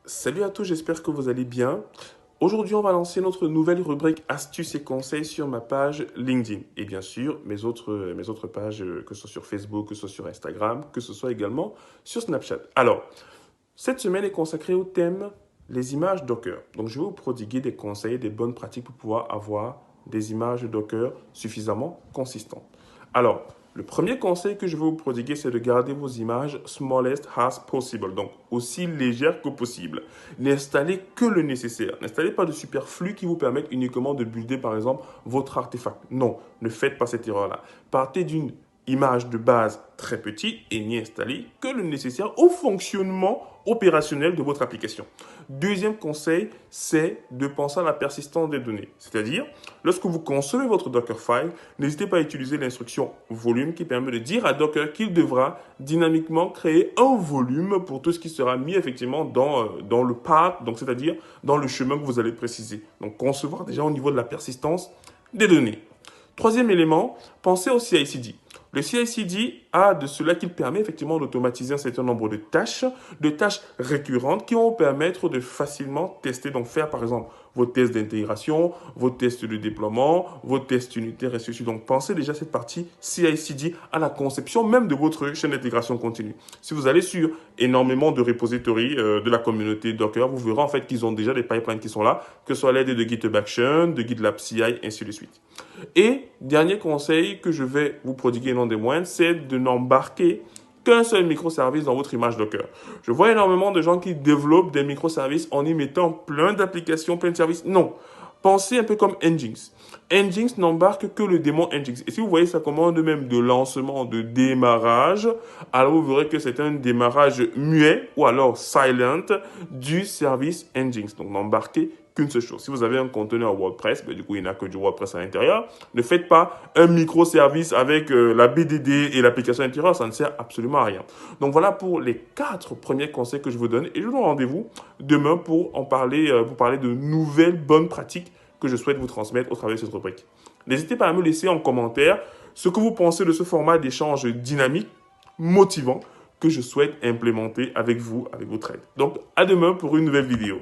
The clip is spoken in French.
Salut à tous, j'espère que vous allez bien. Aujourd'hui, on va lancer notre nouvelle rubrique astuces et conseils sur ma page LinkedIn. Et bien sûr, mes autres pages, que ce soit sur Facebook, que ce soit sur Instagram, que ce soit également sur Snapchat. Alors, cette semaine est consacrée au thème les images Docker. Donc, je vais vous prodiguer des conseils, des bonnes pratiques pour pouvoir avoir des images Docker suffisamment consistantes. Alors, le premier conseil que je vais vous prodiguer, c'est de garder vos images smallest as possible, donc aussi légères que possible. N'installez que le nécessaire. N'installez pas de superflu qui vous permettent uniquement de builder, par exemple, votre artefact. Non, ne faites pas cette erreur-là. Partez d'une image de base très petite et n'y installez que le nécessaire au fonctionnement opérationnel de votre application. Deuxième conseil, c'est de penser à la persistance des données. C'est-à-dire, lorsque vous concevez votre Dockerfile, n'hésitez pas à utiliser l'instruction volume qui permet de dire à Docker qu'il devra dynamiquement créer un volume pour tout ce qui sera mis effectivement dans le path, donc c'est-à-dire dans le chemin que vous allez préciser. Donc, concevoir déjà au niveau de la persistance des données. Troisième élément, pensez au CI/CD. Le CI/CD a de cela qu'il permet effectivement d'automatiser un certain nombre de tâches récurrentes qui vont vous permettre de facilement tester, donc faire par exemple vos tests d'intégration, vos tests de déploiement, vos tests unitaires et ainsi de suite. Donc pensez déjà cette partie CI/CD à la conception même de votre chaîne d'intégration continue. Si vous allez sur énormément de repositories de la communauté Docker, vous verrez en fait qu'ils ont déjà des pipelines qui sont là, que ce soit à l'aide de GitHub Action, de GitLab CI, ainsi de suite. Et dernier conseil que je vais vous prodiguer non des moindres, c'est de n'embarquer qu'un seul microservice dans votre image Docker. Je vois énormément de gens qui développent des microservices en y mettant plein d'applications, plein de services. Non. Pensez un peu comme Nginx. Nginx n'embarque que le démon Nginx. Et si vous voyez sa commande même de lancement, de démarrage, alors vous verrez que c'est un démarrage muet ou alors silent du service Nginx. Donc n'embarquez qu'une seule chose. Si vous avez un conteneur WordPress, du coup il n'y a que du WordPress à l'intérieur, ne faites pas un microservice avec la BDD et l'application intérieure, ça ne sert absolument à rien. Donc voilà pour les 4 premiers conseils que je vous donne et je vous donne rendez-vous demain pour parler de nouvelles bonnes pratiques que je souhaite vous transmettre au travers de cette rubrique. N'hésitez pas à me laisser en commentaire ce que vous pensez de ce format d'échange dynamique, motivant, que je souhaite implémenter avec vous, avec votre aide. Donc, à demain pour une nouvelle vidéo.